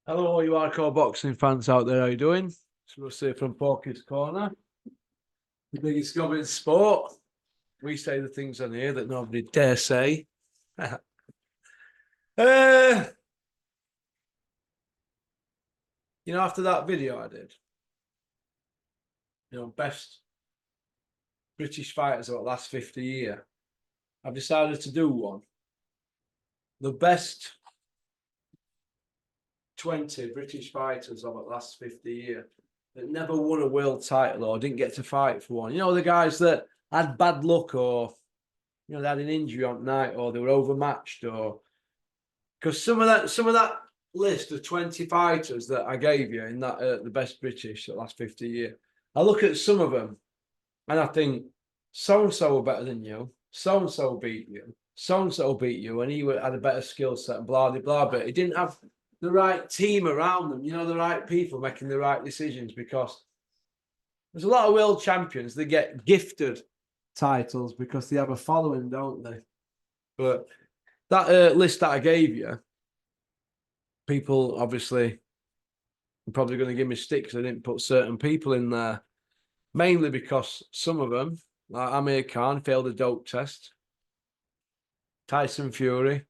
Hello, all you hardcore boxing fans out there. How you doing? It's Rusty from Porky's Corner. The biggest gob in sport. We say the things on here that nobody dare say. uh, after that video I did, best British fighters of the last 50 years, I've decided to do one. The best 20 British fighters of the last 50 years that never won a world title or didn't get to fight for one. The guys that had bad luck or, they had an injury on night or they were overmatched or... Because some of that list of 20 fighters that I gave you in that the best British the last 50 years, I look at some of them and I think so-and-so were better than you, so-and-so beat you, so-and-so beat you, and he had a better skill set and blah, blah, blah, but he didn't have the right team around them, the right people making the right decisions, because there's a lot of world champions that get gifted titles because they have a following, don't they? But that list that I gave you, people obviously are probably going to give me stick because I didn't put certain people in there, mainly because some of them, like Amir Khan, failed a dope test. Tyson Fury,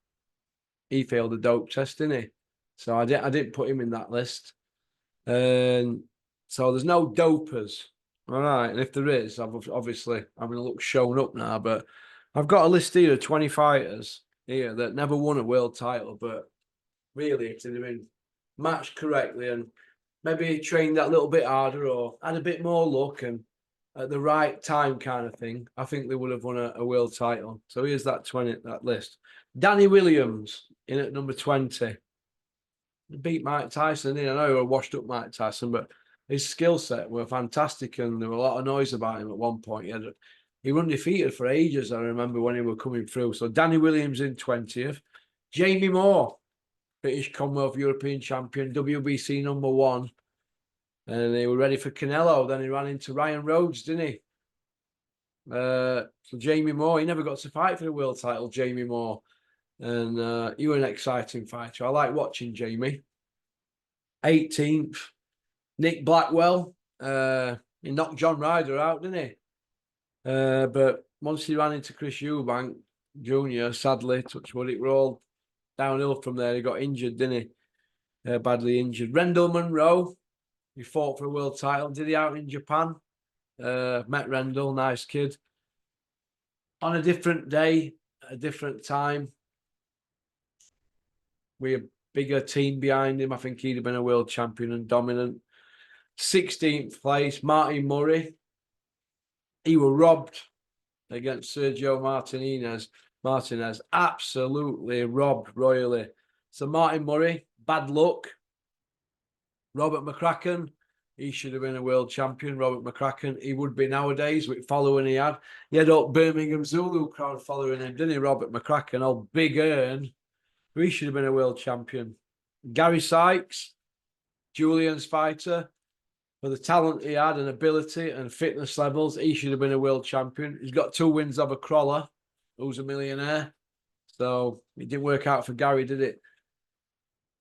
he failed a dope test, didn't he? So I didn't put him in that list. So there's no dopers. All right. And if there is, obviously I'm going to look shown up now, but I've got a list here of 20 fighters here that never won a world title, but really, if they'd have been matched correctly and maybe trained that little bit harder or had a bit more luck and at the right time kind of thing, I think they would have won a world title. So here's that list. Danny Williams in at number 20. He beat Mike Tyson. I know he washed up Mike Tyson, but his skill set were fantastic and there were a lot of noise about him at one point. He was undefeated for ages, I remember, when he was coming through. So Danny Williams in 20th. Jamie Moore, British Commonwealth European champion, WBC number 1. And they were ready for Canelo. Then he ran into Ryan Rhodes, didn't he? So Jamie Moore, he never got to fight for the world title, Jamie Moore. And he was an exciting fighter. I like watching Jamie. 18th, Nick Blackwell. He knocked John Ryder out, didn't he? But once he ran into Chris Eubank Jr., sadly, touch wood, it were all downhill from there. He got injured, didn't he? Badly injured. Rendell Munro, he fought for a world title. Did he out in Japan? Met Rendell, nice kid. On a different day, a different time, we had a bigger team behind him. I think he'd have been a world champion and dominant. 16th place, Martin Murray. He was robbed against Sergio Martinez. Absolutely robbed royally. So Martin Murray, bad luck. Robert McCracken, he should have been a world champion. Robert McCracken, he would be nowadays with following he had. He had up Birmingham Zulu crowd following him, didn't he, Robert McCracken? Old Big Earn. He should have been a world champion. Gary Sykes, Julian's fighter, for the talent he had and ability and fitness levels, he should have been a world champion. He's got 2 wins over Crawler, who's a millionaire. So it didn't work out for Gary, did it?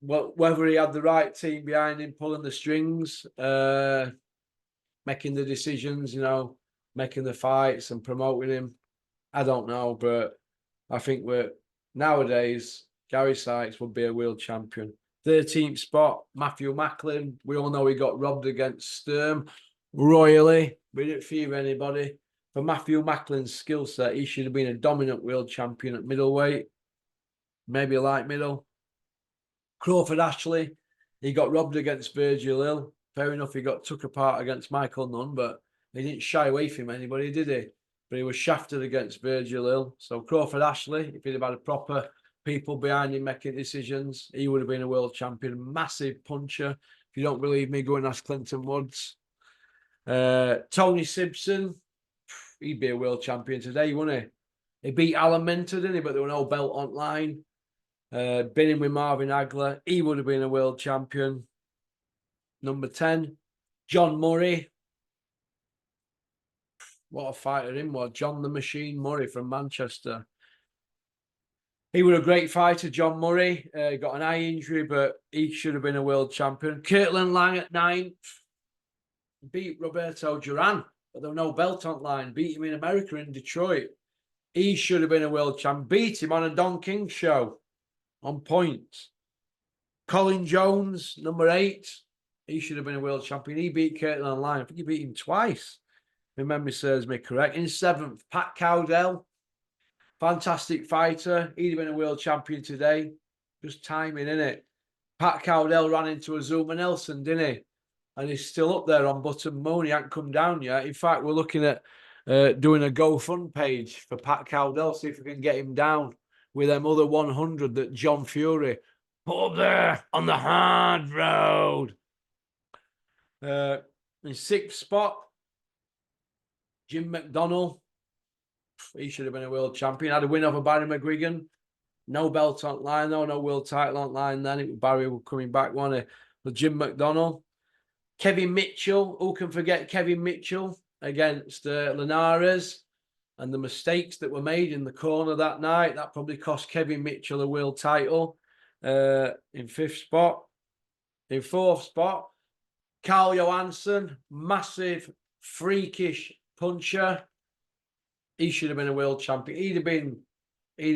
Well, whether he had the right team behind him, pulling the strings, making the decisions, making the fights and promoting him, I don't know. But I think nowadays, Gary Sykes would be a world champion. 13th spot, Matthew Macklin. We all know he got robbed against Sturm royally. We didn't fear anybody. For Matthew Macklin's skill set, he should have been a dominant world champion at middleweight, maybe a light middle. Crawford Ashley, he got robbed against Virgil Hill. Fair enough, he got took apart against Michael Nunn, but he didn't shy away from anybody, did he? But he was shafted against Virgil Hill. So Crawford Ashley, if he'd have had a proper people behind him making decisions, he would have been a world champion. Massive puncher. If you don't believe me, go and ask Clinton Woods. Tony Simpson, he'd be a world champion today, wouldn't he? He beat Alan Minter, didn't he? But there was no belt online. Been in with Marvin Hagler, he would have been a world champion. Number 10, John Murray. What a fighter him was. John the Machine Murray from Manchester. He was a great fighter, John Murray. Got an eye injury, but he should have been a world champion. Kirtland Lang at 9th. Beat Roberto Duran, but there was no belt on line. Beat him in America in Detroit. He should have been a world champion. Beat him on a Don King show on points. Colin Jones, number 8. He should have been a world champion. He beat Kirtland Lang. I think he beat him twice. If memory serves me correct. In 7th, Pat Cowdell. Fantastic fighter. He'd have been a world champion today. Just timing, innit? Pat Cowdell ran into Azuma Nelson, didn't he? And he's still up there on Button Moon. He hasn't come down yet. In fact, we're looking at doing a GoFund page for Pat Cowdell, see if we can get him down with them other 100 that John Fury put up there on the hard road. In 6th spot, Jim McDonnell. He should have been a world champion. Had a win over Barry McGuigan. No belt on line, though. No world title on line then. It was Barry coming back, wasn't it? But Jim McDonnell. Kevin Mitchell. Who can forget Kevin Mitchell against Linares and the mistakes that were made in the corner that night? That probably cost Kevin Mitchell a world title. In 5th spot. In 4th spot, Carl Johansson. Massive, freakish puncher. He should have been a world champion. He'd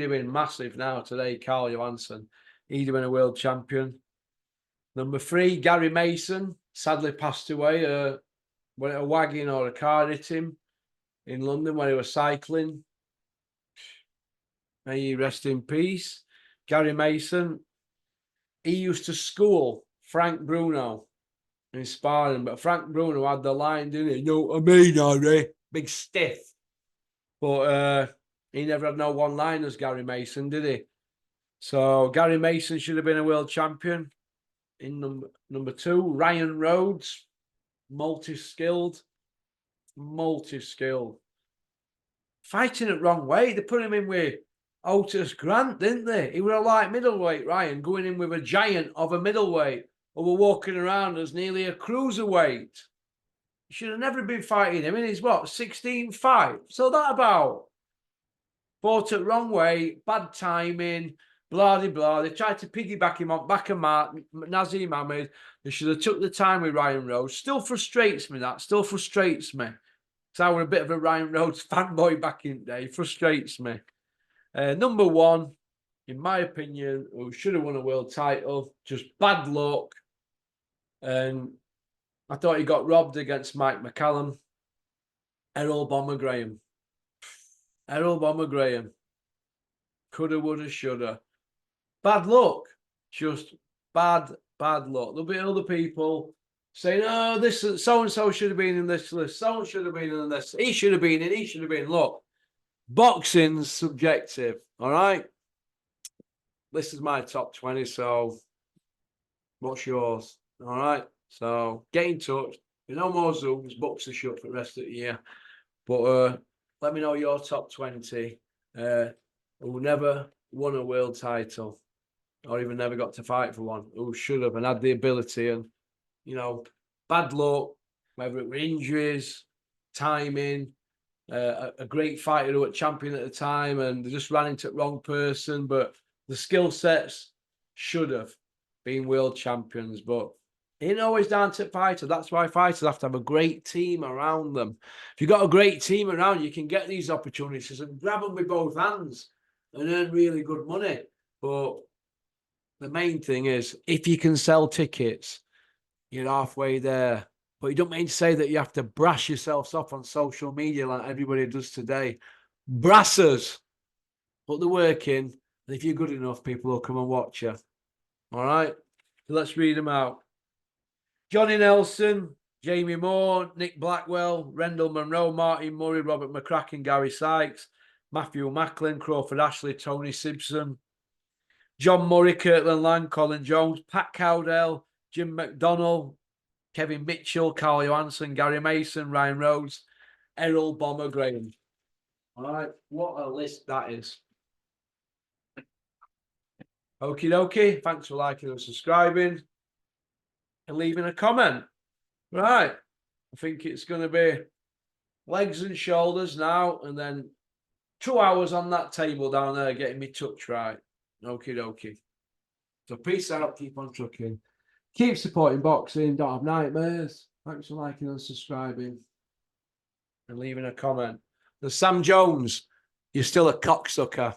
have been massive now today, Carl Johansson. He'd have been a world champion. Number 3, Gary Mason. Sadly passed away when a wagon or a car hit him in London when he was cycling. May he rest in peace. Gary Mason. He used to school Frank Bruno in sparring, but Frank Bruno had the line, didn't he? You know what I mean, Harry? Big stiff. But he never had no one-liners, Gary Mason, did he? So Gary Mason should have been a world champion. In number 2, Ryan Rhodes, multi-skilled. Fighting it wrong way. They put him in with Otis Grant, didn't they? He was a light middleweight, Ryan, going in with a giant of a middleweight who were walking around as nearly a cruiserweight. He should have never been fighting him in his, 16 fight. So that about. Fought it wrong way, bad timing, blah, blah. They tried to piggyback him on back of Nazim Ahmed. They should have took the time with Ryan Rhodes. Still frustrates me, that. Still frustrates me. Because I was a bit of a Ryan Rhodes fanboy back in the day. Frustrates me. Number 1, in my opinion, who should have won a world title. Just bad luck. And I thought he got robbed against Mike McCallum. Errol Bomber Graham. Errol Bomber Graham. Coulda, woulda, shoulda. Bad luck. Just bad luck. There'll be other people saying, oh, this so-and-so should have been in this list. So-and should have been in this. He should have been in. He should have been. Look, boxing's subjective. All right? This is my top 20, so what's yours? All right? So get in touch. No more Zooms. Books are shut for the rest of the year. But let me know your top 20 who never won a world title or even never got to fight for one, who should have and had the ability and, bad luck, whether it were injuries, timing, a great fighter who was champion at the time and they just ran into the wrong person. But the skill sets should have been world champions. But it ain't always down to fighter. That's why fighters have to have a great team around them. If you've got a great team around, you can get these opportunities and grab them with both hands and earn really good money. But the main thing is, if you can sell tickets, you're halfway there. But you don't mean to say that you have to brass yourselves off on social media like everybody does today. Brassers, put the work in, and if you're good enough, people will come and watch you. All right? So let's read them out. Johnny Nelson, Jamie Moore, Nick Blackwell, Rendell Monroe, Martin Murray, Robert McCracken, Gary Sykes, Matthew Macklin, Crawford Ashley, Tony Simpson, John Murray, Kirtland Lang, Colin Jones, Pat Cowdell, Jim McDonnell, Kevin Mitchell, Carl Johansson, Gary Mason, Ryan Rhodes, Errol Bomber Graham. All right, what a list that is. Okie dokie. Thanks for liking and subscribing and leaving a comment. Right. I think it's going to be legs and shoulders now and then 2 hours on that table down there getting me touch right. Okie dokie. So peace out, keep on trucking. Keep supporting boxing, don't have nightmares. Thanks for liking and subscribing. And leaving a comment. The Sam Jones, you're still a cocksucker.